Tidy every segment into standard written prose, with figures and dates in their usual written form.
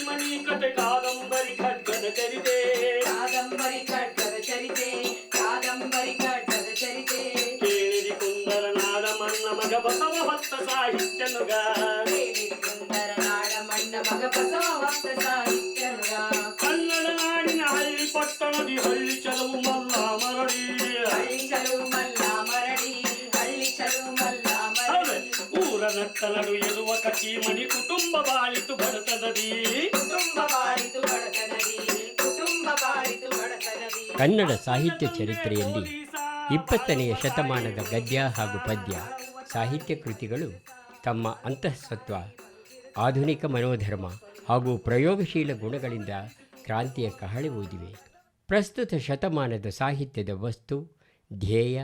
ಮಣಿ ಕತೆ ಕಾದಂಬರಿ ಖಡ್ಗದ ಚರಿತೆ ಕಾದಂಬರಿ ಖಡ್ಗದ ಚರಿತೆ ಕಾದಂಬರಿ ಖಡ್ಗದ ಚರಿತೆ ಕೇಳಿರಿ ಕುಂದರ ನಾಡ ಮಣ್ಣ ಮಗ ಬಸವ ಭಕ್ತ ಸಾಹಿತ್ಯನುಗ ಕೇಳಿರಿ ಕುಂದರ ನಾಡ ಮಣ್ಣ ಮಗ ಬಸವ ಭಕ್ತ ಸಾಹಿತ್ಯನುಗ ಕನ್ನಡ ನಾಡಿನ ಹಳ್ಳಿ ಪಟ್ಟಣದಿ ಹಳ್ಳಿ ಚಲವು ಮಲ್ಲ ಮರಳಿ ಹಳ್ಳಿ ಚಲುವು ಮಲ್ಲ ಮರಳಿ ಹಳ್ಳಿ ಚಲುವು ಮಲ್ಲ ಮರಳಿ ಊರ ನಟ್ಟನಡು ಇರುವ ಕಚೀಮಣಿ ಕುಟುಂಬ ಬಾಳಿತು ಬಡತನದಿ ಕುಟುಂಬ ಬಾಳಿತು ಬಡತನದಿ ಕುಟುಂಬ ಬಾಳಿತು ಬಡತನದಿ ಕನ್ನಡ ಸಾಹಿತ್ಯ ಚರಿತ್ರೆಯಲ್ಲಿ 20ನೆಯ ಶತಮಾನದ ಗದ್ಯ ಹಾಗೂ ಪದ್ಯ ಸಾಹಿತ್ಯ ಕೃತಿಗಳು ತಮ್ಮ ಅಂತಃಸತ್ವ, ಆಧುನಿಕ ಮನೋಧರ್ಮ ಹಾಗೂ ಪ್ರಯೋಗಶೀಲ ಗುಣಗಳಿಂದ ಕ್ರಾಂತಿಯ ಕಹಳೆ ಊದಿವೆ. ಪ್ರಸ್ತುತ ಶತಮಾನದ ಸಾಹಿತ್ಯದ ವಸ್ತು, ಧ್ಯೇಯ,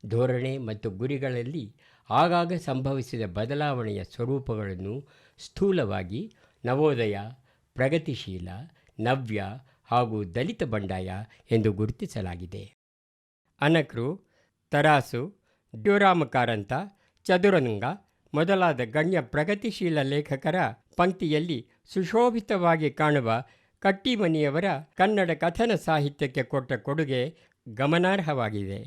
ಧೋರಣೆ ಮತ್ತು ಗುರಿಗಳಲ್ಲಿ ಆಗಾಗ ಸಂಭವಿಸಿದ ಬದಲಾವಣೆಯ ಸ್ವರೂಪಗಳನ್ನು ಸ್ಥೂಲವಾಗಿ ನವೋದಯ, ಪ್ರಗತಿಶೀಲ, ನವ್ಯ ಹಾಗೂ ದಲಿತ ಬಂಡಾಯ ಎಂದು ಗುರುತಿಸಲಾಗಿದೆ. ಅನಕೃ, ತರಾಸು, ದ್ಯುರಾಮ ಕಾರಂತ, ಚದುರಂಗ ಮೊದಲಾದ ಗಣ್ಯ ಪ್ರಗತಿಶೀಲ ಲೇಖಕರ ಪಂಕ್ತಿಯಲ್ಲಿ ಸುಶೋಭಿತವಾಗಿ ಕಾಣುವ ಕಟ್ಟಿಮನಿಯವರ ಕನ್ನಡ ಕಥನ ಸಾಹಿತ್ಯಕ್ಕೆ ಕೊಟ್ಟ ಕೊಡುಗೆ ಗಮನಾರ್ಹವಾಗಿದೆ.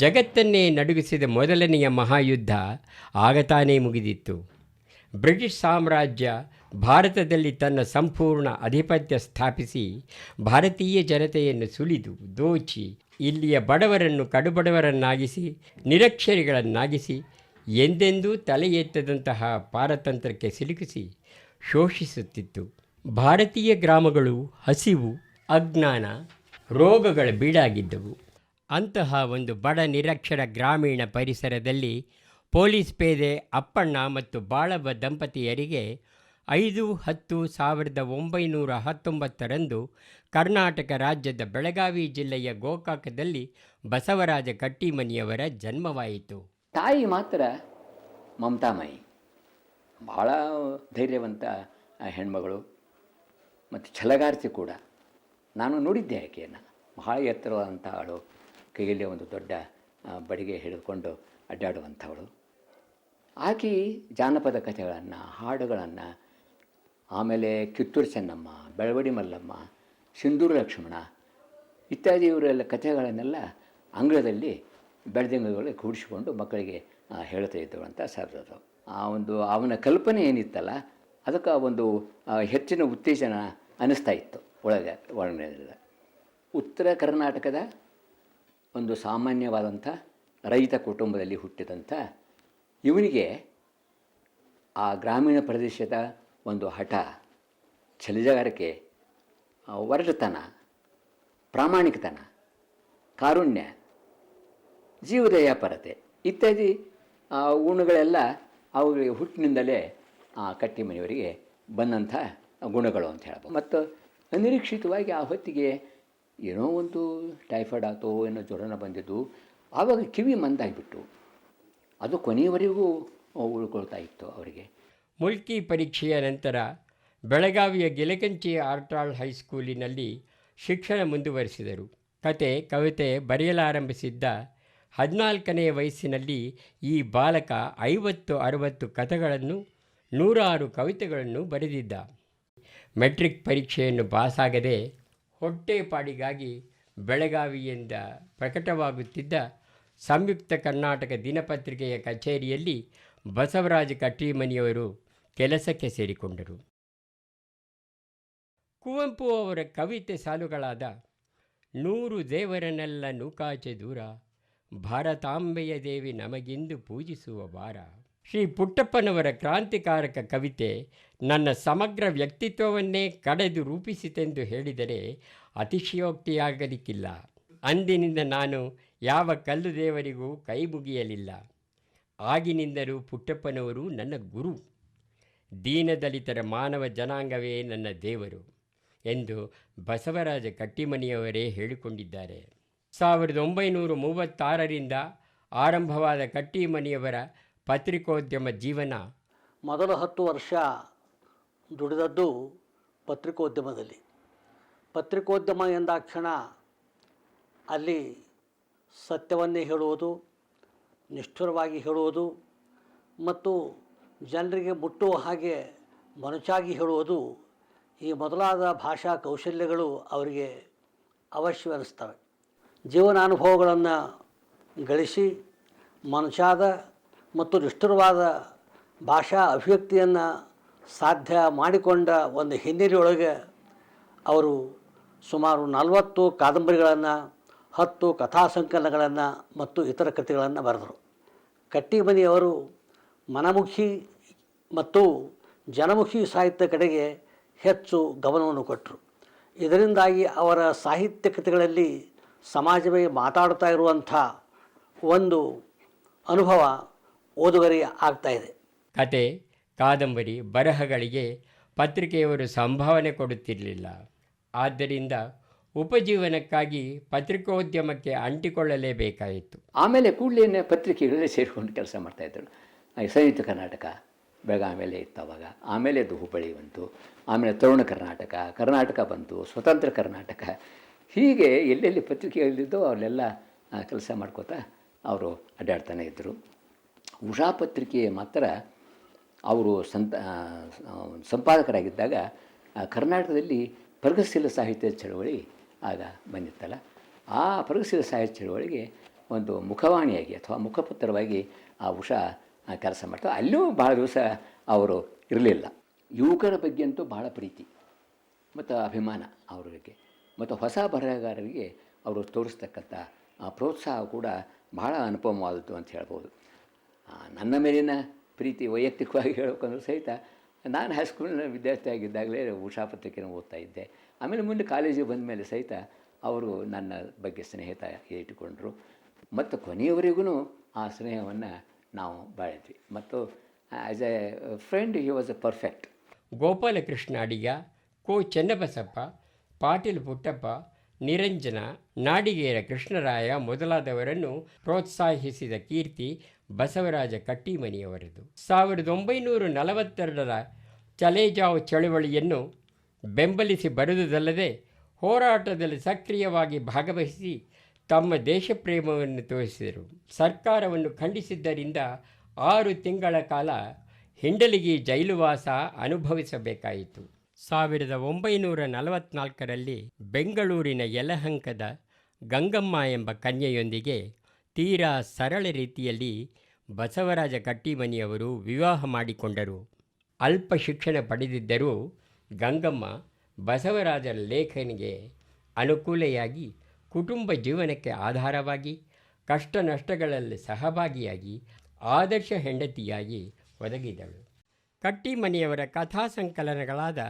ಜಗತ್ತನ್ನೇ ನಡುಗಿಸಿದ ಮೊದಲನೆಯ ಮಹಾಯುದ್ಧ ಆಗ ತಾನೇ ಮುಗಿದಿತ್ತು. ಬ್ರಿಟಿಷ್ ಸಾಮ್ರಾಜ್ಯ ಭಾರತದಲ್ಲಿ ತನ್ನ ಸಂಪೂರ್ಣ ಆಧಿಪತ್ಯ ಸ್ಥಾಪಿಸಿ ಭಾರತೀಯ ಜನತೆಯನ್ನು ಸುಲಿದು ದೋಚಿ ಇಲ್ಲಿಯ ಬಡವರನ್ನು ಕಡುಬಡವರನ್ನಾಗಿಸಿ ನಿರಕ್ಷರಿಗಳನ್ನಾಗಿಸಿ ಎಂದೆಂದೂ ತಲೆ ಎತ್ತದಂತಹ ಪಾರತಂತ್ರಕ್ಕೆ ಸಿಲುಕಿಸಿ ಶೋಷಿಸುತ್ತಿತ್ತು. ಭಾರತೀಯ ಗ್ರಾಮಗಳು ಹಸಿವು, ಅಜ್ಞಾನ, ರೋಗಗಳ ಬೀಡಾಗಿದ್ದವು. ಅಂತಹ ಒಂದು ಬಡ ನಿರಕ್ಷರ ಗ್ರಾಮೀಣ ಪರಿಸರದಲ್ಲಿ ಪೊಲೀಸ್ ಪೇದೆ ಅಪ್ಪಣ್ಣ ಮತ್ತು ಬಾಳವ್ವ ದಂಪತಿಯರಿಗೆ 5-10-1919 ಕರ್ನಾಟಕ ರಾಜ್ಯದ ಬೆಳಗಾವಿ ಜಿಲ್ಲೆಯ ಗೋಕಾಕದಲ್ಲಿ ಬಸವರಾಜ ಕಟ್ಟಿಮನಿಯವರ ಜನ್ಮವಾಯಿತು. ತಾಯಿ ಮಾತ್ರ ಮಮತಾಮಯಿ, ಭಾಳ ಧೈರ್ಯವಂತ ಹೆಣ್ಮಗಳು ಮತ್ತು ಛಲಗಾರ್ತಿ ಕೂಡ. ನಾನು ನೋಡಿದ್ದೆ ಆಕೆಯನ್ನು. ಬಹಳ ಎತ್ತರವಾದಂಥ ಅವಳು, ಕೈಯಲ್ಲಿ ಒಂದು ದೊಡ್ಡ ಬಡಿಗೆ ಹಿಡಿದುಕೊಂಡು ಅಡ್ಡಾಡುವಂಥವಳು. ಆಕೆ ಜಾನಪದ ಕಥೆಗಳನ್ನು, ಹಾಡುಗಳನ್ನು, ಆಮೇಲೆ ಕಿತ್ತೂರು ಚೆನ್ನಮ್ಮ, ಬೆಳವಡಿ ಮಲ್ಲಮ್ಮ, ಸಿಂಧೂರು ಲಕ್ಷ್ಮಣ ಇತ್ಯಾದಿ ಇವರೆಲ್ಲ ಕಥೆಗಳನ್ನೆಲ್ಲ ಅಂಗಳದಲ್ಲಿ ಬೆಳದಿಂಗಳಲ್ಲಿ ಕೂಡಿಸಿಕೊಂಡು ಮಕ್ಕಳಿಗೆ ಹೇಳ್ತಾ ಇದ್ದವು ಅಂತ ಸರ್ದು. ಅವನ ಕಲ್ಪನೆ ಏನಿತ್ತಲ್ಲ ಅದಕ್ಕೆ ಒಂದು ಹೆಚ್ಚಿನ ಉತ್ತೇಜನ ಅನ್ನಿಸ್ತಾ ಇತ್ತು ಒಳಗಡೆ. ಉತ್ತರ ಕರ್ನಾಟಕದ ಒಂದು ಸಾಮಾನ್ಯವಾದಂಥ ರೈತ ಕುಟುಂಬದಲ್ಲಿ ಹುಟ್ಟಿದಂಥ ಇವನಿಗೆ ಆ ಗ್ರಾಮೀಣ ಪ್ರದೇಶದ ಒಂದು ಹಠ, ಛಲಗಾರಿಕೆ, ಒರಟತನ, ಪ್ರಾಮಾಣಿಕತನ, ಕಾರುಣ್ಯ, ಜೀವದಯಾಪರತೆ ಇತ್ಯಾದಿ ಗುಣಗಳೆಲ್ಲ ಅವುಗಳಿಗೆ ಹುಟ್ಟಿನಿಂದಲೇ ಕಟ್ಟಿಮನಿಯವರಿಗೆ ಬಂದಂಥ ಗುಣಗಳು ಅಂತ ಹೇಳ್ಬೋದು. ಮತ್ತು ಅನಿರೀಕ್ಷಿತವಾಗಿ ಆ ಹೊತ್ತಿಗೆ ಏನೋ ಒಂದು ಟೈಫಾಯ್ಡ್ ಆಯಿತೋ ಏನೋ ಜ್ವರನ ಬಂದಿದ್ದು, ಆವಾಗ ಕಿವಿ ಮಂದಾಗಿಬಿಟ್ಟು ಅದು ಕೊನೆಯವರೆಗೂ ಉಳ್ಕೊಳ್ತಾ ಇತ್ತು ಅವರಿಗೆ. ಮುಲ್ಕಿ ಪರೀಕ್ಷೆಯ ನಂತರ ಬೆಳಗಾವಿಯ ಗಿಲಕಂಚಿ ಆರ್ಟಾಳ್ ಹೈಸ್ಕೂಲಿನಲ್ಲಿ ಶಿಕ್ಷಣ ಮುಂದುವರಿಸಿದರು. ಕತೆ, ಕವಿತೆ ಬರೆಯಲಾರಂಭಿಸಿದ್ದ 14ನೆಯ ವಯಸ್ಸಿನಲ್ಲಿ ಈ ಬಾಲಕ 50-60 ಕಥೆಗಳನ್ನು, 106 ಕವಿತೆಗಳನ್ನು ಬರೆದಿದ್ದ. ಮೆಟ್ರಿಕ್ ಪರೀಕ್ಷೆಯನ್ನು ಪಾಸಾಗದೆ ಹೊಟ್ಟೆಪಾಡಿಗಾಗಿ ಬೆಳಗಾವಿಯಿಂದ ಪ್ರಕಟವಾಗುತ್ತಿದ್ದ ಸಂಯುಕ್ತ ಕರ್ನಾಟಕ ದಿನಪತ್ರಿಕೆಯ ಕಚೇರಿಯಲ್ಲಿ ಬಸವರಾಜ ಕಟ್ಟಿಮನಿಯವರು ಕೆಲಸಕ್ಕೆ ಸೇರಿಕೊಂಡರು. ಕುವೆಂಪು ಅವರ ಕವಿತೆ ಸಾಲುಗಳಾದ ನೂರು ದೇವರನ್ನೆಲ್ಲ ನೂಕಾಚೆ ದೂರ, ಭಾರತಾಂಬೆಯ ದೇವಿ ನಮಗಿಂದು ಪೂಜಿಸುವ ವಾರ, ಶ್ರೀ ಪುಟ್ಟಪ್ಪನವರ ಕ್ರಾಂತಿಕಾರಕ ಕವಿತೆ ನನ್ನ ಸಮಗ್ರ ವ್ಯಕ್ತಿತ್ವವನ್ನೇ ಕಡೆದು ರೂಪಿಸಿತೆಂದು ಹೇಳಿದರೆ ಅತಿಶಯೋಕ್ತಿಯಾಗಲಿಕ್ಕಿಲ್ಲ. ಅಂದಿನಿಂದ ನಾನು ಯಾವ ಕಲ್ಲು ದೇವರಿಗೂ ಕೈ ಮುಗಿಯಲಿಲ್ಲ. ಆಗಿನಿಂದಲೂ ಪುಟ್ಟಪ್ಪನವರು ನನ್ನ ಗುರು, ದೀನದಲಿತರ ಮಾನವ ಜನಾಂಗವೇ ನನ್ನ ದೇವರು ಎಂದು ಬಸವರಾಜ ಕಟ್ಟಿಮನಿಯವರೇ ಹೇಳಿಕೊಂಡಿದ್ದಾರೆ. 1936ರಿಂದ ಆರಂಭವಾದ ಕಟ್ಟಿಮನಿಯವರ ಪತ್ರಿಕೋದ್ಯಮ ಜೀವನ. ಮೊದಲ 10 ವರ್ಷ ದುಡಿದದ್ದು ಪತ್ರಿಕೋದ್ಯಮದಲ್ಲಿ. ಪತ್ರಿಕೋದ್ಯಮ ಎಂದಾಕ್ಷಣ ಅಲ್ಲಿ ಸತ್ಯವನ್ನೇ ಹೇಳುವುದು, ನಿಷ್ಠುರವಾಗಿ ಹೇಳುವುದು ಮತ್ತು ಜನರಿಗೆ ಮುಟ್ಟುವ ಹಾಗೆ ಮನಚಾಗಿ ಹೇಳುವುದು ಈ ಮೊದಲಾದ ಭಾಷಾ ಕೌಶಲ್ಯಗಳು ಅವರಿಗೆ ಅವಶ್ಯವೆನಿಸ್ತವೆ. ಜೀವನಾನುಭವಗಳನ್ನು ಗಳಿಸಿ ಮನಸಾದ ಮತ್ತು ನಿಷ್ಠುರವಾದ ಭಾಷಾ ಅಭಿವ್ಯಕ್ತಿಯನ್ನು ಸಾಧ್ಯ ಮಾಡಿಕೊಂಡ ಒಂದು ಹಿನ್ನೆಲೆಯೊಳಗೆ ಅವರು ಸುಮಾರು 40 ಕಾದಂಬರಿಗಳನ್ನು, 10 ಕಥಾ ಸಂಕಲನಗಳನ್ನು ಮತ್ತು ಇತರ ಕೃತಿಗಳನ್ನು ಬರೆದರು. ಕಟ್ಟಿಮನಿಯವರು ಮನಮುಖಿ ಮತ್ತು ಜನಮುಖಿ ಸಾಹಿತ್ಯ ಕಡೆಗೆ ಹೆಚ್ಚು ಗಮನವನ್ನು ಕೊಟ್ಟರು. ಇದರಿಂದಾಗಿ ಅವರ ಸಾಹಿತ್ಯ ಕೃತಿಗಳಲ್ಲಿ ಸಮಾಜವೇ ಮಾತಾಡ್ತಾ ಇರುವಂಥ ಒಂದು ಅನುಭವ ಓದುಗರಿಗೆ ಆಗ್ತಾಯಿದೆ. ಕತೆ, ಕಾದಂಬರಿ, ಬರಹಗಳಿಗೆ ಪತ್ರಿಕೆಯವರು ಸಂಭಾವನೆ ಕೊಡುತ್ತಿರಲಿಲ್ಲ. ಆದ್ದರಿಂದ ಉಪಜೀವನಕ್ಕಾಗಿ ಪತ್ರಿಕೋದ್ಯಮಕ್ಕೆ ಅಂಟಿಕೊಳ್ಳಲೇಬೇಕಾಯಿತು. ಆಮೇಲೆ ಕೂಡಲೇ ಪತ್ರಿಕೆಗಳಲ್ಲೇ ಸೇರಿಕೊಂಡು ಕೆಲಸ ಮಾಡ್ತಾಯಿದ್ರು. ಸಂಯುಕ್ತ ಕರ್ನಾಟಕ ಬೆಳಗಾವಿಯಲ್ಲೇ ಇತ್ತು ಅವಾಗ. ಆಮೇಲೆ ಅದು ಹುಬ್ಬಳ್ಳಿ ಬಂತು, ಆಮೇಲೆ ತರುಣ ಕರ್ನಾಟಕ, ಕರ್ನಾಟಕ ಬಂತು, ಸ್ವತಂತ್ರ ಕರ್ನಾಟಕ. ಹೀಗೆ ಎಲ್ಲೆಲ್ಲಿ ಪತ್ರಿಕೆಗಳಿದ್ದೋ ಅಲ್ಲೆಲ್ಲ ಕೆಲಸ ಮಾಡ್ಕೋತಾ ಅವರು ಅಡ್ಡಾಡ್ತಾನೆ ಇದ್ದರು. ಉಷಾ ಪತ್ರಿಕೆ ಮಾತ್ರ ಅವರು ಸಂಪಾದಕರಾಗಿದ್ದಾಗ ಕರ್ನಾಟಕದಲ್ಲಿ ಪ್ರಗತಿಶೀಲ ಸಾಹಿತ್ಯ ಚಳವಳಿ ಆಗ ಬಂದಿತ್ತಲ್ಲ, ಆ ಪ್ರಗತಿಶೀಲ ಸಾಹಿತ್ಯ ಚಳವಳಿಗೆ ಒಂದು ಮುಖವಾಣಿಯಾಗಿ ಅಥವಾ ಮುಖಪತ್ರವಾಗಿ ಆ ಉಷಾ ಕೆಲಸ ಮಾಡ್ತಾರೆ. ಅಲ್ಲೂ ಭಾಳ ದಿವಸ ಅವರು ಇರಲಿಲ್ಲ. ಯುವಕರ ಬಗ್ಗೆ ಅಂತೂ ಭಾಳ ಪ್ರೀತಿ ಮತ್ತು ಅಭಿಮಾನ ಅವರಿಗೆ, ಮತ್ತು ಹೊಸ ಬರಹಗಾರರಿಗೆ ಅವರು ತೋರಿಸ್ತಕ್ಕಂಥ ಪ್ರೋತ್ಸಾಹ ಕೂಡ ಭಾಳ ಅನುಪಮವಾದದ್ದು ಅಂತ ಹೇಳ್ಬೋದು. ನನ್ನ ಮೇಲಿನ ಪ್ರೀತಿ ವೈಯಕ್ತಿಕವಾಗಿ ಹೇಳಬೇಕಂದ್ರೂ ಸಹಿತ ನಾನು ಹೈಸ್ಕೂಲಿನ ವಿದ್ಯಾರ್ಥಿ ಆಗಿದ್ದಾಗಲೇ ಉಷಾ ಪತ್ರಿಕೆಯನ್ನು ಓದ್ತಾ ಇದ್ದೆ. ಆಮೇಲೆ ಮುಂದೆ ಕಾಲೇಜಿಗೆ ಬಂದ ಮೇಲೆ ಸಹಿತ ಅವರು ನನ್ನ ಬಗ್ಗೆ ಸ್ನೇಹಿತ ಇಟ್ಟುಕೊಂಡ್ರು ಮತ್ತು ಕೊನೆಯವರೆಗೂ ಆ ಸ್ನೇಹವನ್ನು ನಾವು ಬಾಳಿದ್ವಿ. ಮತ್ತು as a friend he was a perfect. Gopalakrishna Adiga, Ko Chennabasappa, Patil Puttappa, Niranjana, Nadigera Krishnaraya ಮೊದಲಾದವರನ್ನು ಪ್ರೋತ್ಸಾಹಿಸಿದ ಕೀರ್ತಿ ಬಸವರಾಜ ಕಟ್ಟಿಮನಿಯವರದು. 1942ರ ಚಲೇಜಾವ್ ಚಳವಳಿಯನ್ನು ಬೆಂಬಲಿಸಿ ಬರುವುದಲ್ಲದೆ ಹೋರಾಟದಲ್ಲಿ ಸಕ್ರಿಯವಾಗಿ ಭಾಗವಹಿಸಿ ತಮ್ಮ ದೇಶಪ್ರೇಮವನ್ನು ತೋರಿಸಿದರು. ಸರ್ಕಾರವನ್ನು ಖಂಡಿಸಿದ್ದರಿಂದ 6 ತಿಂಗಳ ಕಾಲ ಹಿಂಡಲಗಿ ಜೈಲುವಾಸ ಅನುಭವಿಸಬೇಕಾಯಿತು. 1944ರಲ್ಲಿ ಬೆಂಗಳೂರಿನ ಯಲಹಂಕದ ಗಂಗಮ್ಮ ಎಂಬ ಕನ್ಯೆಯೊಂದಿಗೆ ತೀರಾ ಸರಳ ರೀತಿಯಲ್ಲಿ ಬಸವರಾಜ ಕಟ್ಟಿಮನಿಯವರು ವಿವಾಹ ಮಾಡಿಕೊಂಡರು. ಅಲ್ಪ ಶಿಕ್ಷಣ ಪಡೆದಿದ್ದರೂ ಗಂಗಮ್ಮ ಬಸವರಾಜರ ಲೇಖನಿಗೆ ಅನುಕೂಲೆಯಾಗಿ ಕುಟುಂಬ ಜೀವನಕ್ಕೆ ಆಧಾರವಾಗಿ ಕಷ್ಟ ನಷ್ಟಗಳಲ್ಲಿ ಸಹಭಾಗಿಯಾಗಿ ಆದರ್ಶ ಹೆಂಡತಿಯಾಗಿ ಒದಗಿದಳು. ಕಟ್ಟಿಮನಿಯವರ ಕಥಾ ಸಂಕಲನಗಳಾದ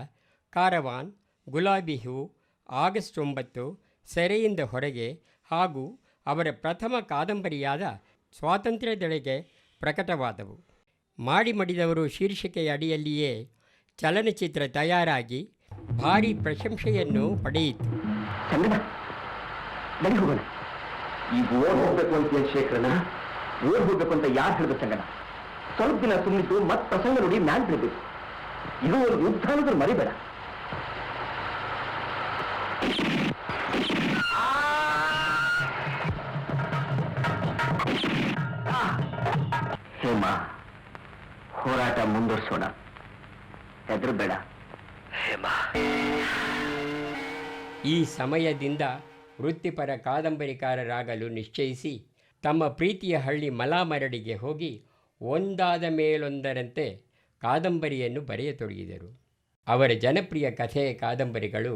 ಕಾರವಾನ್, ಗುಲಾಬಿ ಹೂ, ಆಗಸ್ಟ್ 9, ಸೆರೆಯಿಂದ ಹೊರಗೆ ಹಾಗೂ ಅವರ ಪ್ರಥಮ ಕಾದಂಬರಿಯಾದ ಸ್ವಾತಂತ್ರ್ಯದೆಡೆಗೆ ಪ್ರಕಟವಾದವು. ಮಾಡಿ ಮಡಿದವರು ಶೀರ್ಷಿಕೆಯ ಅಡಿಯಲ್ಲಿಯೇ ಚಲನಚಿತ್ರ ತಯಾರಾಗಿ ಭಾರೀ ಪ್ರಶಂಸೆಯನ್ನು ಪಡೆಯಿತು. ಈಗ ಓಡ್ ಹೋಗ್ಬೇಕು ಅಂತ ಶೇಖರನ, ಓಡ್ ಹೋಗ್ಬೇಕು ಅಂತ ಯಾರು ಹೇಳಿದ್ರು ಸಂಗನ? ಸ್ವಲ್ಪ ದಿನ ಸುಮ್ಮನಿದ್ದು ಮತ್ತೆ ಪ್ರಸಂಗ ನೋಡಿ ಮ್ಯಾಲ್ ಬಿಡಬೇಕು. ಇದು ಒಂದು ಯುದ್ಧ ಅನ್ನೋದ್ರ ಮರಿಬೇಡ. ಹೇಮಾ, ಹೋರಾಟ ಮುಂದುವರಿಸೋಣ, ಹೆದರಬೇಡ ಹೇಮಾ. ಈ ಸಮಯದಿಂದ ವೃತ್ತಿಪರ ಕಾದಂಬರಿಕಾರರಾಗಲು ನಿಶ್ಚಯಿಸಿ ತಮ್ಮ ಪ್ರೀತಿಯ ಹಳ್ಳಿ ಮಲಾಮರಡಿಗೆ ಹೋಗಿ ಒಂದಾದ ಮೇಲೊಂದರಂತೆ ಕಾದಂಬರಿಯನ್ನು ಬರೆಯತೊಡಗಿದರು. ಅವರ ಜನಪ್ರಿಯ ಕಥೆ ಕಾದಂಬರಿಗಳು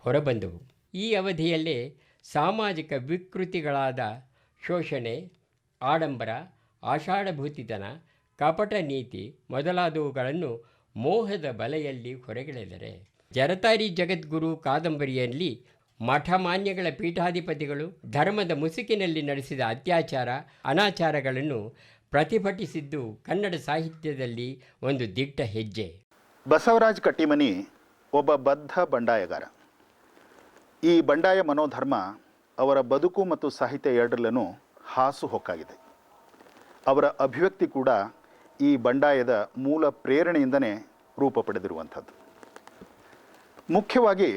ಹೊರಬಂದವು. ಈ ಅವಧಿಯಲ್ಲೇ ಸಾಮಾಜಿಕ ವಿಕೃತಿಗಳಾದ ಶೋಷಣೆ, ಆಡಂಬರ, ಆಷಾಢಭೂತಿತನ, ಕಪಟ ನೀತಿ ಮೊದಲಾದವುಗಳನ್ನು ಮೋಹದ ಬಲೆಯಲ್ಲಿ ಹೊರಗೆಳೆದರೆ, ಜರತಾರಿ ಜಗದ್ಗುರು ಕಾದಂಬರಿಯಲ್ಲಿ ಮಠಮಾನ್ಯಗಳ ಪೀಠಾಧಿಪತಿಗಳು ಧರ್ಮದ ಮುಸುಕಿನಲ್ಲಿ ನಡೆಸಿದ ಅತ್ಯಾಚಾರ, ಅನಾಚಾರಗಳನ್ನು ಪ್ರತಿಭಟಿಸಿದ್ದು ಕನ್ನಡ ಸಾಹಿತ್ಯದಲ್ಲಿ ಒಂದು ದಿಟ್ಟ ಹೆಜ್ಜೆ. ಬಸವರಾಜ ಕಟ್ಟಿಮನಿ ಒಬ್ಬ ಬದ್ಧ ಬಂಡಾಯಗಾರ. ಈ ಬಂಡಾಯ ಮನೋಧರ್ಮ ಅವರ ಬದುಕು ಮತ್ತು ಸಾಹಿತ್ಯ ಎರಡರಲ್ಲೂ ಹಾಸು ಹೊಕ್ಕಾಗಿದೆ. ಅವರ ಅಭಿವ್ಯಕ್ತಿ ಕೂಡ ಈ ಬಂಡಾಯದ ಮೂಲ ಪ್ರೇರಣೆಯಿಂದನೇ ರೂಪ ಪಡೆದಿರುವಂಥದ್ದು. ಮುಖ್ಯವಾಗಿ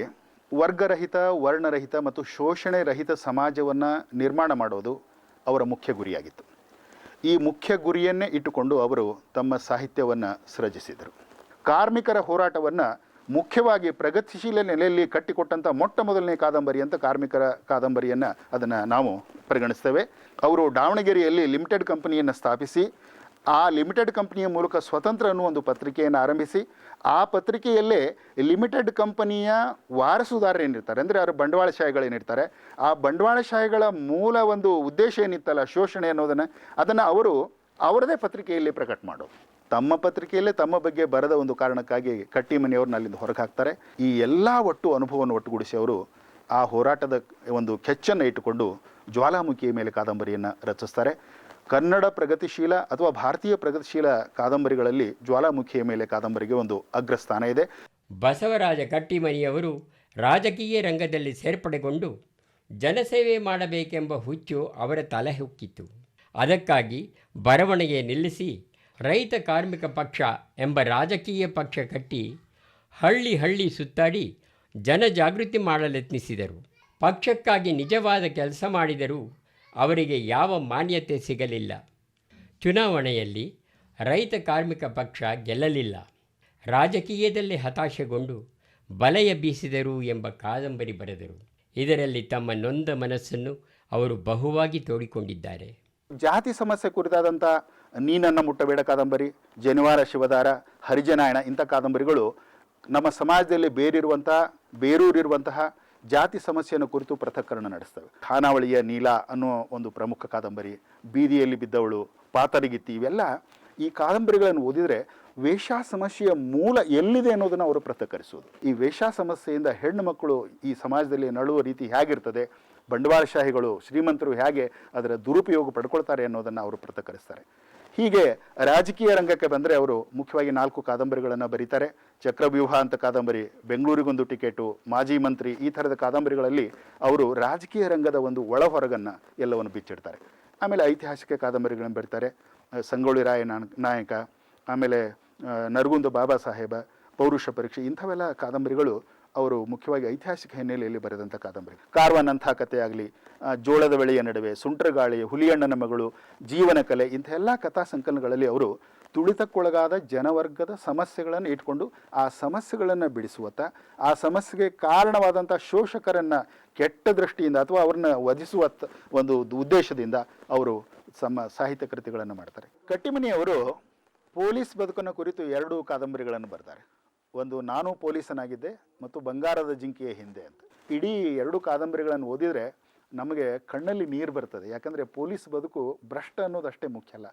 ವರ್ಗರಹಿತ, ವರ್ಣರಹಿತ ಮತ್ತು ಶೋಷಣೆ ರಹಿತ ಸಮಾಜವನ್ನು ನಿರ್ಮಾಣ ಮಾಡೋದು ಅವರ ಮುಖ್ಯ ಗುರಿಯಾಗಿತ್ತು. ಈ ಮುಖ್ಯ ಗುರಿಯನ್ನೇ ಇಟ್ಟುಕೊಂಡು ಅವರು ತಮ್ಮ ಸಾಹಿತ್ಯವನ್ನು ಸೃಜಿಸಿದರು. ಕಾರ್ಮಿಕರ ಹೋರಾಟವನ್ನು ಮುಖ್ಯವಾಗಿ ಪ್ರಗತಿಶೀಲ ನೆಲೆಯಲ್ಲಿ ಕಟ್ಟಿಕೊಟ್ಟಂಥ ಮೊಟ್ಟ ಮೊದಲನೇ ಕಾದಂಬರಿ ಅಂತ ಕಾರ್ಮಿಕರ ಕಾದಂಬರಿಯನ್ನು ಅದನ್ನು ನಾವು ಪರಿಗಣಿಸ್ತೇವೆ. ಅವರು ದಾವಣಗೆರೆಯಲ್ಲಿ ಲಿಮಿಟೆಡ್ ಕಂಪನಿಯನ್ನು ಸ್ಥಾಪಿಸಿ ಆ ಲಿಮಿಟೆಡ್ ಕಂಪನಿಯ ಮೂಲಕ ಸ್ವತಂತ್ರ ಅನ್ನೋ ಒಂದು ಪತ್ರಿಕೆಯನ್ನು ಆರಂಭಿಸಿ ಆ ಪತ್ರಿಕೆಯಲ್ಲೇ ಲಿಮಿಟೆಡ್ ಕಂಪನಿಯ ವಾರಸುದಾರರೇನಿರ್ತಾರೆ, ಅಂದರೆ ಅವರು ಬಂಡವಾಳಶಾಹಿಗಳೇನಿರ್ತಾರೆ, ಆ ಬಂಡವಾಳಶಾಹಿಗಳ ಮೂಲ ಒಂದು ಉದ್ದೇಶ ಏನಿತ್ತಲ್ಲ ಶೋಷಣೆ ಅದನ್ನು ಅವರು ಅವರದೇ ಪತ್ರಿಕೆಯಲ್ಲಿ ಪ್ರಕಟ ಮಾಡೋದು. ತಮ್ಮ ಪತ್ರಿಕೆಯಲ್ಲೇ ತಮ್ಮ ಬಗ್ಗೆ ಬರೆದ ಒಂದು ಕಾರಣಕ್ಕಾಗಿ ಕಟ್ಟಿಮನಿಯವ್ರನ್ನ ಅಲ್ಲಿಂದ ಹೊರಗೆ ಹಾಕ್ತಾರೆ. ಈ ಎಲ್ಲ ಅನುಭವವನ್ನು ಒಟ್ಟುಗೂಡಿಸಿ ಅವರು ಆ ಹೋರಾಟದ ಒಂದು ಕೆಚ್ಚನ್ನು ಇಟ್ಟುಕೊಂಡು ಜ್ವಾಲಾಮುಖಿಯ ಮೇಲೆ ಕಾದಂಬರಿಯನ್ನು ರಚಿಸ್ತಾರೆ. ಕನ್ನಡ ಪ್ರಗತಿಶೀಲ ಅಥವಾ ಭಾರತೀಯ ಪ್ರಗತಿಶೀಲ ಕಾದಂಬರಿಗಳಲ್ಲಿ ಜ್ವಾಲಾಮುಖಿಯ ಮೇಲೆ ಕಾದಂಬರಿಗೆ ಒಂದು ಅಗ್ರಸ್ಥಾನ ಇದೆ. ಬಸವರಾಜ ಕಟ್ಟಿಮನಿಯವರು ರಾಜಕೀಯ ರಂಗದಲ್ಲಿ ಸೇರ್ಪಡೆಗೊಂಡು ಜನಸೇವೆ ಮಾಡಬೇಕೆಂಬ ಹುಚ್ಚು ಅವರ ತಲೆ ಹೊಕ್ಕಿತ್ತು. ಅದಕ್ಕಾಗಿ ಬರವಣಿಗೆ ನಿಲ್ಲಿಸಿ ರೈತ ಕಾರ್ಮಿಕ ಪಕ್ಷ ಎಂಬ ರಾಜಕೀಯ ಪಕ್ಷ ಕಟ್ಟಿ ಹಳ್ಳಿ ಹಳ್ಳಿ ಸುತ್ತಾಡಿ ಜನಜಾಗೃತಿ ಮಾಡಲೆತ್ನಿಸಿದರು. ಪಕ್ಷಕ್ಕಾಗಿ ನಿಜವಾದ ಕೆಲಸ ಮಾಡಿದರೂ ಅವರಿಗೆ ಯಾವ ಮಾನ್ಯತೆ ಸಿಗಲಿಲ್ಲ. ಚುನಾವಣೆಯಲ್ಲಿ ರೈತ ಕಾರ್ಮಿಕ ಪಕ್ಷ ಗೆಲ್ಲಲಿಲ್ಲ. ರಾಜಕೀಯದಲ್ಲಿ ಹತಾಶೆಗೊಂಡು ಬಲೆಯ ಬೀಸಿದರು ಎಂಬ ಕಾದಂಬರಿ ಬರೆದರು. ಇದರಲ್ಲಿ ತಮ್ಮ ನೊಂದ ಮನಸ್ಸನ್ನು ಅವರು ಬಹುವಾಗಿ ತೋಡಿಕೊಂಡಿದ್ದಾರೆ. ಜಾತಿ ಸಮಸ್ಯೆ ಕುರಿತಾದಂಥ ನೀನನ್ನ ಮುಟ್ಟಬೇಡ ಕಾದಂಬರಿ, ಜನಿವಾರ ಶಿವದಾರ, ಹರಿಜನಾಯಣ ಇಂಥ ಕಾದಂಬರಿಗಳು ನಮ್ಮ ಸಮಾಜದಲ್ಲಿ ಬೇರೂರಿರುವಂತಹ ಜಾತಿ ಸಮಸ್ಯೆಯನ್ನು ಕುರಿತು ಪೃಥಕ್ಕರಣ ನಡೆಸ್ತವೆ. ಖಾನಾವಳಿಯ ನೀಲ ಅನ್ನೋ ಒಂದು ಪ್ರಮುಖ ಕಾದಂಬರಿ, ಬೀದಿಯಲ್ಲಿ ಬಿದ್ದವಳು, ಪಾತರಿಗಿತ್ತಿ, ಇವೆಲ್ಲ ಈ ಕಾದಂಬರಿಗಳನ್ನು ಓದಿದರೆ ವೇಶ್ಯಾ ಸಮಸ್ಯೆಯ ಮೂಲ ಎಲ್ಲಿದೆ ಅನ್ನೋದನ್ನು ಅವರು ಪೃಥಕ್ಕರಿಸುವುದು. ಈ ವೇಶ್ಯಾ ಸಮಸ್ಯೆಯಿಂದ ಹೆಣ್ಣು ಮಕ್ಕಳು ಈ ಸಮಾಜದಲ್ಲಿ ನಳುವ ರೀತಿ ಹೇಗಿರ್ತದೆ, ಬಂಡವಾಳಶಾಹಿಗಳು ಶ್ರೀಮಂತರು ಹೇಗೆ ಅದರ ದುರುಪಯೋಗ ಪಡ್ಕೊಳ್ತಾರೆ ಅನ್ನೋದನ್ನು ಅವರು ಪೃಥಕ್ಕರಿಸ್ತಾರೆ. ಹೀಗೆ ರಾಜಕೀಯ ರಂಗಕ್ಕೆ ಬಂದರೆ ಅವರು ಮುಖ್ಯವಾಗಿ 4 ಕಾದಂಬರಿಗಳನ್ನು ಬರೀತಾರೆ. ಚಕ್ರವ್ಯೂಹ ಅಂತ ಕಾದಂಬರಿ, ಬೆಂಗಳೂರಿಗೊಂದು ಟಿಕೆಟು, ಮಾಜಿ ಮಂತ್ರಿ, ಈ ಥರದ ಕಾದಂಬರಿಗಳಲ್ಲಿ ಅವರು ರಾಜಕೀಯ ರಂಗದ ಒಂದು ಒಳ ಹೊರಗನ್ನು ಎಲ್ಲವನ್ನು ಬಿಚ್ಚಿಡ್ತಾರೆ. ಆಮೇಲೆ ಐತಿಹಾಸಿಕ ಕಾದಂಬರಿಗಳನ್ನು ಬರೀತಾರೆ. ಸಂಗೊಳ್ಳಿ ರಾಯ ನಾಯಕ, ಆಮೇಲೆ ನರಗುಂದ ಬಾಬಾ ಸಾಹೇಬ, ಪೌರುಷ ಪರೀಕ್ಷೆ, ಇಂಥವೆಲ್ಲ ಕಾದಂಬರಿಗಳು ಅವರು ಮುಖ್ಯವಾಗಿ ಐತಿಹಾಸಿಕ ಹಿನ್ನೆಲೆಯಲ್ಲಿ ಬರೆದಂಥ ಕಾದಂಬರಿ. ಕಾರ್ವನ್ ಅಂಥ ಕಥೆಯಾಗಲಿ, ಜೋಳದ ಬೆಳೆಯ ನಡುವೆ, ಸುಂಟ್ರಗಾಳಿ, ಹುಲಿಯಣ್ಣನ ಮಗಳು, ಜೀವನ ಕಲೆ, ಇಂಥ ಎಲ್ಲ ಕಥಾ ಸಂಕಲನಗಳಲ್ಲಿ ಅವರು ತುಳಿತಕ್ಕೊಳಗಾದ ಜನವರ್ಗದ ಸಮಸ್ಯೆಗಳನ್ನು ಇಟ್ಕೊಂಡು ಆ ಸಮಸ್ಯೆಗಳನ್ನು ಬಿಡಿಸುವತ್ತ, ಆ ಸಮಸ್ಯೆಗೆ ಕಾರಣವಾದಂಥ ಶೋಷಕರನ್ನು ಕೆಟ್ಟ ದೃಷ್ಟಿಯಿಂದ ಅಥವಾ ಅವ್ರನ್ನ ವಧಿಸುವ ಒಂದು ಉದ್ದೇಶದಿಂದ ಅವರು ಸಾಹಿತ್ಯ ಕೃತಿಗಳನ್ನು ಮಾಡ್ತಾರೆ. ಕಟ್ಟಿಮನಿಯವರು ಪೊಲೀಸ್ ಬದುಕನ್ನು ಕುರಿತು 2 ಕಾದಂಬರಿಗಳನ್ನು ಬರ್ತಾರೆ. ಒಂದು ನಾನು ಪೊಲೀಸನಾಗಿದ್ದೆ ಮತ್ತು ಬಂಗಾರದ ಜಿಂಕೆಯ ಹಿಂದೆ ಅಂತ. ಇಡೀ 2 ಕಾದಂಬರಿಗಳನ್ನು ಓದಿದರೆ ನಮಗೆ ಕಣ್ಣಲ್ಲಿ ನೀರು ಬರ್ತದೆ. ಯಾಕಂದರೆ ಪೊಲೀಸ್ ಬದುಕು ಭ್ರಷ್ಟ ಅನ್ನೋದು ಅಷ್ಟೇ ಮುಖ್ಯ ಅಲ್ಲ,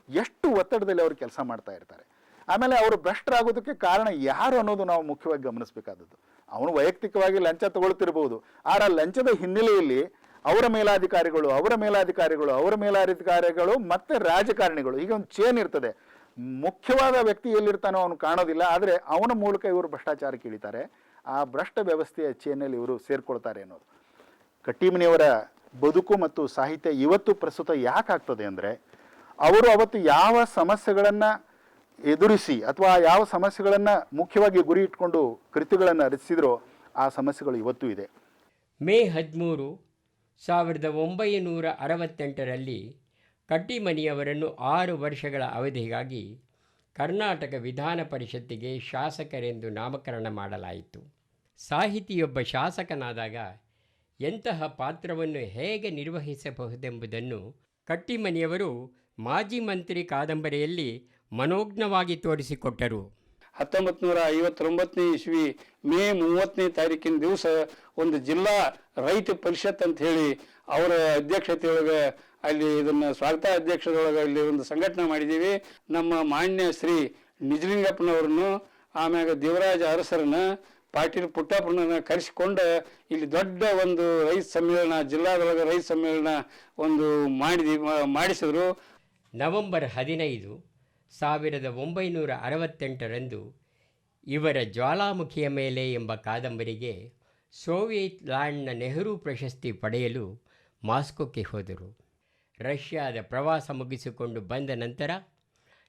ಎಷ್ಟು ಒತ್ತಡದಲ್ಲಿ ಅವರು ಕೆಲಸ ಮಾಡ್ತಾ ಇರ್ತಾರೆ. ಆಮೇಲೆ ಅವರು ಭ್ರಷ್ಟರಾಗೋದಕ್ಕೆ ಕಾರಣ ಯಾರು ಅನ್ನೋದು ನಾವು ಮುಖ್ಯವಾಗಿ ಗಮನಿಸಬೇಕಾದದ್ದು. ಅವನು ವೈಯಕ್ತಿಕವಾಗಿ ಲಂಚ ತಗೊಳ್ತಿರ್ಬೋದು, ಆದರೆ ಆ ಲಂಚದ ಹಿನ್ನೆಲೆಯಲ್ಲಿ ಅವರ ಮೇಲಾಧಿಕಾರಿಗಳು ಮತ್ತು ರಾಜಕಾರಣಿಗಳು, ಈಗ ಒಂದು ಚೇನ್ ಇರ್ತದೆ. ಮುಖ್ಯವಾದ ವ್ಯಕ್ತಿ ಎಲ್ಲಿರ್ತಾನೋ ಅವನು ಕಾಣೋದಿಲ್ಲ, ಆದರೆ ಅವನ ಮೂಲಕ ಇವರು ಭ್ರಷ್ಟಾಚಾರಕ್ಕೆ ಇಳಿತಾರೆ. ಆ ಭ್ರಷ್ಟ ವ್ಯವಸ್ಥೆಯ ಚೇನಲ್ಲಿ ಇವರು ಸೇರ್ಕೊಳ್ತಾರೆ ಅನ್ನೋದು. ಕಟ್ಟಿಮನಿಯವರ ಬದುಕು ಮತ್ತು ಸಾಹಿತ್ಯ ಇವತ್ತು ಪ್ರಸ್ತುತ ಯಾಕಾಗ್ತದೆ ಅಂದರೆ, ಅವರು ಅವತ್ತು ಯಾವ ಸಮಸ್ಯೆಗಳನ್ನು ಎದುರಿಸಿ ಅಥವಾ ಯಾವ ಸಮಸ್ಯೆಗಳನ್ನು ಮುಖ್ಯವಾಗಿ ಗುರಿ ಇಟ್ಕೊಂಡು ಕೃತಿಗಳನ್ನು ರಚಿಸಿದ್ರೋ ಆ ಸಮಸ್ಯೆಗಳು ಇವತ್ತೂ ಇದೆ. ಮೇ 13, 1968ರಲ್ಲಿ ಕಟ್ಟಿಮನಿಯವರನ್ನು 6 ವರ್ಷಗಳ ಅವಧಿಗಾಗಿ ಕರ್ನಾಟಕ ವಿಧಾನ ಪರಿಷತ್ತಿಗೆ ಶಾಸಕರೆಂದು ನಾಮಕರಣ ಮಾಡಲಾಯಿತು. ಸಾಹಿತಿಯೊಬ್ಬ ಶಾಸಕನಾದಾಗ ಎಂತಹ ಪಾತ್ರವನ್ನು ಹೇಗೆ ನಿರ್ವಹಿಸಬಹುದೆಂಬುದನ್ನು ಕಟ್ಟಿಮನಿಯವರು ಮಾಜಿ ಮಂತ್ರಿ ಕಾದಂಬರಿಯಲ್ಲಿ ಮನೋಜ್ಞವಾಗಿ ತೋರಿಸಿಕೊಟ್ಟರು. 1959 ಇಸ್ವಿ ಮೇ 30ನೇ ತಾರೀಕಿನ ದಿವಸ ಒಂದು ಜಿಲ್ಲಾ ರೈತ ಪರಿಷತ್ ಅಂತ ಹೇಳಿ ಅವರ ಅಧ್ಯಕ್ಷತೆಯೊಳಗೆ ಅಲ್ಲಿ ಇದನ್ನು ಸ್ವಾಗತ ಅಧ್ಯಕ್ಷದೊಳಗೆ ಇಲ್ಲಿ ಒಂದು ಸಂಘಟನೆ ಮಾಡಿದ್ದೀವಿ. ನಮ್ಮ ಮಾನ್ಯ ಶ್ರೀ ನಿಜಲಿಂಗಪ್ಪನವ್ರನ್ನು, ಆಮ್ಯಾಗ ದೇವರಾಜ ಅರಸರನ್ನ, ಪಾಟೀಲ್ ಪುಟ್ಟಪ್ಪನ ಕರೆಸಿಕೊಂಡು ಇಲ್ಲಿ ದೊಡ್ಡ ಒಂದು ರೈತ ಸಮ್ಮೇಳನ, ಜಿಲ್ಲಾದೊಳಗೆ ರೈತ ಸಮ್ಮೇಳನ ಒಂದು ಮಾಡಿಸಿದ್ರು. ನವೆಂಬರ್ 15, 1968ರಂದು ಇವರ ಜ್ವಾಲಾಮುಖಿಯ ಮೇಲೆ ಎಂಬ ಕಾದಂಬರಿಗೆ ಸೋವಿಯತ್ ಲ್ಯಾಂಡ್ನ ನೆಹರು ಪ್ರಶಸ್ತಿ ಪಡೆಯಲು ಮಾಸ್ಕೋಕ್ಕೆ ಹೋದರು. ರಷ್ಯಾದ ಪ್ರವಾಸ ಮುಗಿಸಿಕೊಂಡು ಬಂದ ನಂತರ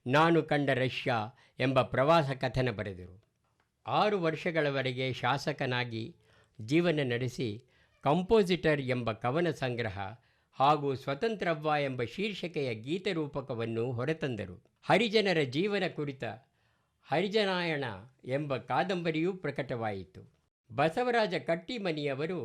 ನಾನು ಕಂಡ ರಷ್ಯಾ ಎಂಬ ಪ್ರವಾಸ ಕಥನ ಬರೆದರು. 6 ವರ್ಷಗಳವರೆಗೆ ಶಾಸಕನಾಗಿ ಜೀವನ ನಡೆಸಿ ಕಂಪೋಸಿಟರ್ ಎಂಬ ಕವನ ಸಂಗ್ರಹ ಹಾಗೂ ಸ್ವತಂತ್ರವ್ವ ಎಂಬ ಶೀರ್ಷಿಕೆಯ ಗೀತರೂಪಕವನ್ನು ಹೊರತಂದರು. ಹರಿಜನರ ಜೀವನ ಕುರಿತ ಹರಿಜನಾಯಣ ಎಂಬ ಕಾದಂಬರಿಯೂ ಪ್ರಕಟವಾಯಿತು. ಬಸವರಾಜ ಕಟ್ಟಿಮನಿಯವರು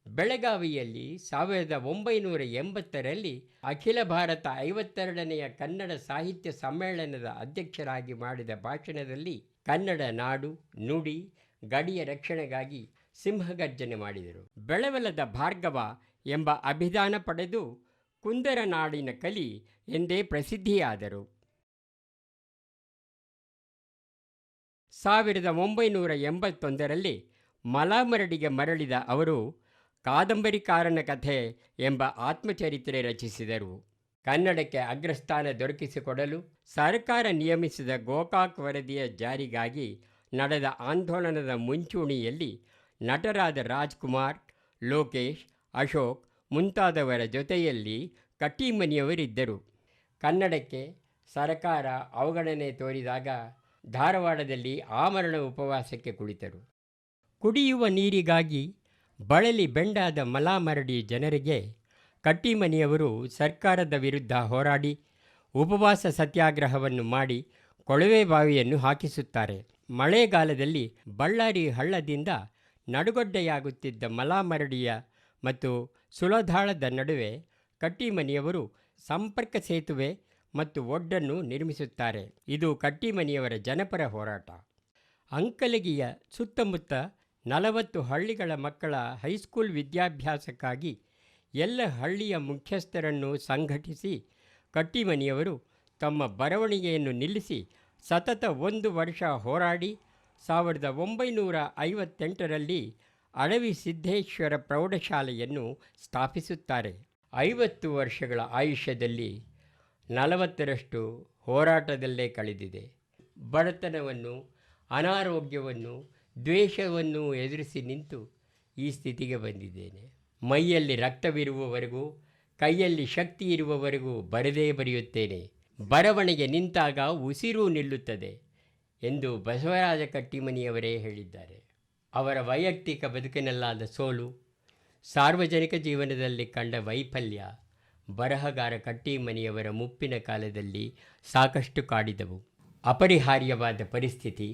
ಬೆಳಗಾವಿಯಲ್ಲಿ 1980ರಲ್ಲಿ ಅಖಿಲ ಭಾರತ 52ನೆಯ ಕನ್ನಡ ಸಾಹಿತ್ಯ ಸಮ್ಮೇಳನದ ಅಧ್ಯಕ್ಷರಾಗಿ ಮಾಡಿದ ಭಾಷಣದಲ್ಲಿ ಕನ್ನಡ ನಾಡು ನುಡಿ ಗಡಿಯ ರಕ್ಷಣೆಗಾಗಿ ಸಿಂಹಗರ್ಜನೆ ಮಾಡಿದರು. ಬೆಳವಲದ ಭಾರ್ಗವ ಎಂಬ ಅಭಿಧಾನ ಪಡೆದು ಕುಂದರ ನಾಡಿನ ಕಲಿ ಎಂದೇ ಪ್ರಸಿದ್ಧಿಯಾದರು. 1981ರಲ್ಲಿ ಮಲಾಮರಡಿಗೆ ಮರಳಿದ ಅವರು ಕಾದಂಬರಿಕಾರನ ಕಥೆ ಎಂಬ ಆತ್ಮಚರಿತ್ರೆ ರಚಿಸಿದರು. ಕನ್ನಡಕ್ಕೆ ಅಗ್ರಸ್ಥಾನ ದೊರಕಿಸಿಕೊಡಲು ಸರ್ಕಾರ ನಿಯಮಿಸಿದ ಗೋಕಾಕ್ ವರದಿಯ ಜಾರಿಗಾಗಿ ನಡೆದ ಆಂದೋಲನದ ಮುಂಚೂಣಿಯಲ್ಲಿ ನಟರಾದ ರಾಜ್ಕುಮಾರ್, ಲೋಕೇಶ್, ಅಶೋಕ್ ಮುಂತಾದವರ ಜೊತೆಯಲ್ಲಿ ಕಟ್ಟಿಮನಿಯವರಿದ್ದರು. ಕನ್ನಡಕ್ಕೆ ಸರ್ಕಾರ ಅವಗಣನೆ ತೋರಿದಾಗ ಧಾರವಾಡದಲ್ಲಿ ಆಮರಣ ಉಪವಾಸಕ್ಕೆ ಕುಳಿತರು. ಕುಡಿಯುವ ನೀರಿಗಾಗಿ ಬಳಲಿ ಬೆಂಡಾದ ಮಲಾಮರಡಿ ಜನರಿಗೆ ಕಟ್ಟಿಮನಿಯವರು ಸರ್ಕಾರದ ವಿರುದ್ಧ ಹೋರಾಡಿ ಉಪವಾಸ ಸತ್ಯಾಗ್ರಹವನ್ನು ಮಾಡಿ ಕೊಳವೆ ಬಾವಿಯನ್ನು ಹಾಕಿಸುತ್ತಾರೆ. ಮಳೆಗಾಲದಲ್ಲಿ ಬಳ್ಳಾರಿ ಹಳ್ಳದಿಂದ ನಡುಗಡ್ಡೆಯಾಗುತ್ತಿದ್ದ ಮಲಾಮರಡಿಯ ಮತ್ತು ಸುಲಧಾಳದ ನಡುವೆ ಕಟ್ಟಿಮನಿಯವರು ಸಂಪರ್ಕ ಸೇತುವೆ ಮತ್ತು ಒಡ್ಡನ್ನು ನಿರ್ಮಿಸುತ್ತಾರೆ. ಇದು ಕಟ್ಟಿಮನಿಯವರ ಜನಪರ ಹೋರಾಟ. ಅಂಕಲಗಿಯ ಸುತ್ತಮುತ್ತ 40 ಹಳ್ಳಿಗಳ ಮಕ್ಕಳ ಹೈಸ್ಕೂಲ್ ವಿದ್ಯಾಭ್ಯಾಸಕ್ಕಾಗಿ ಎಲ್ಲ ಹಳ್ಳಿಯ ಮುಖ್ಯಸ್ಥರನ್ನು ಸಂಘಟಿಸಿ ಕಟ್ಟಿಮನಿಯವರು ತಮ್ಮ ಬರವಣಿಗೆಯನ್ನು ನಿಲ್ಲಿಸಿ ಸತತ 1 ವರ್ಷ ಹೋರಾಡಿ 1958ರಲ್ಲಿ ಅಡವಿ ಸಿದ್ದೇಶ್ವರ ಪ್ರೌಢಶಾಲೆಯನ್ನು ಸ್ಥಾಪಿಸುತ್ತಾರೆ. 50 ವರ್ಷಗಳ ಆಯುಷ್ಯದಲ್ಲಿ 40ರಷ್ಟು ಹೋರಾಟದಲ್ಲೇ ಕಳೆದಿದೆ. ಬಡತನವನ್ನು, ಅನಾರೋಗ್ಯವನ್ನು, ದ್ವೇಷವನ್ನು ಎದುರಿಸಿ ನಿಂತು ಈ ಸ್ಥಿತಿಗೆ ಬಂದಿದ್ದೇನೆ. ಮೈಯಲ್ಲಿ ರಕ್ತವಿರುವವರೆಗೂ, ಕೈಯಲ್ಲಿ ಶಕ್ತಿ ಇರುವವರೆಗೂ ಬರೆದೇ ಬರೆಯುತ್ತೇನೆ. ಬರವಣಿಗೆ ನಿಂತಾಗ ಉಸಿರು ನಿಲ್ಲುತ್ತದೆ ಎಂದು ಬಸವರಾಜ ಕಟ್ಟಿಮನಿಯವರೇ ಹೇಳಿದ್ದಾರೆ. ಅವರ ವೈಯಕ್ತಿಕ ಬದುಕಿನಲ್ಲಾದ ಸೋಲು, ಸಾರ್ವಜನಿಕ ಜೀವನದಲ್ಲಿ ಕಂಡ ವೈಫಲ್ಯ ಬರಹಗಾರ ಕಟ್ಟಿಮನಿಯವರ ಮುಪ್ಪಿನ ಕಾಲದಲ್ಲಿ ಸಾಕಷ್ಟು ಕಾಡಿದವು. ಅಪರಿಹಾರ್ಯವಾದ ಪರಿಸ್ಥಿತಿ,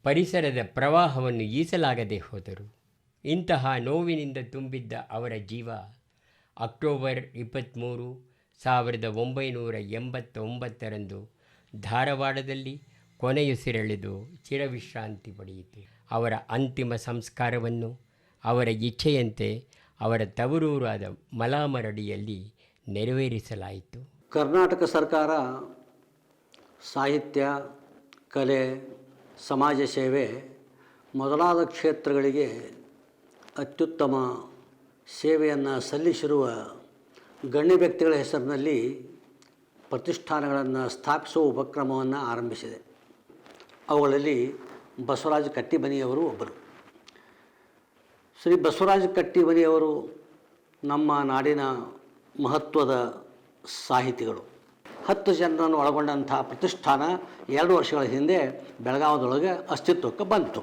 ಪರಿಸರದ ಪ್ರವಾಹವನ್ನು ಈಸಲಾಗದೆ ಹೋದರು. ಇಂತಹ ನೋವಿನಿಂದ ತುಂಬಿದ್ದ ಅವರ ಜೀವ ಅಕ್ಟೋಬರ್ 23, 1989ರಂದು ಧಾರವಾಡದಲ್ಲಿ ಕೊನೆಯುಸಿರೆಳೆದು ಚಿರವಿಶ್ರಾಂತಿ ಪಡೆಯಿತು. ಅವರ ಅಂತಿಮ ಸಂಸ್ಕಾರವನ್ನು ಅವರ ಇಚ್ಛೆಯಂತೆ ಅವರ ತವರೂರಾದ ಮಲಾಮರಡಿಯಲ್ಲಿ ನೆರವೇರಿಸಲಾಯಿತು. ಕರ್ನಾಟಕ ಸರ್ಕಾರ ಸಾಹಿತ್ಯ, ಕಲೆ, ಸಮಾಜ ಸೇವೆ ಮೊದಲಾದ ಕ್ಷೇತ್ರಗಳಿಗೆ ಅತ್ಯುತ್ತಮ ಸೇವೆಯನ್ನು ಸಲ್ಲಿಸಿರುವ ಗಣ್ಯ ವ್ಯಕ್ತಿಗಳ ಹೆಸರಿನಲ್ಲಿ ಪ್ರತಿಷ್ಠಾನಗಳನ್ನು ಸ್ಥಾಪಿಸುವ ಉಪಕ್ರಮವನ್ನು ಆರಂಭಿಸಿದೆ. ಅವುಗಳಲ್ಲಿ ಬಸವರಾಜ ಕಟ್ಟಿಮನಿಯವರು ಒಬ್ಬರು. ಶ್ರೀ ಬಸವರಾಜ ಕಟ್ಟಿಮನಿಯವರು ನಮ್ಮ ನಾಡಿನ ಮಹತ್ವದ ಸಾಹಿತಿಗಳು. 10 ಜನರನ್ನು ಒಳಗೊಂಡಂಥ ಪ್ರತಿಷ್ಠಾನ 2 ವರ್ಷಗಳ ಹಿಂದೆ ಬೆಳಗಾವದೊಳಗೆ ಅಸ್ತಿತ್ವಕ್ಕೆ ಬಂತು.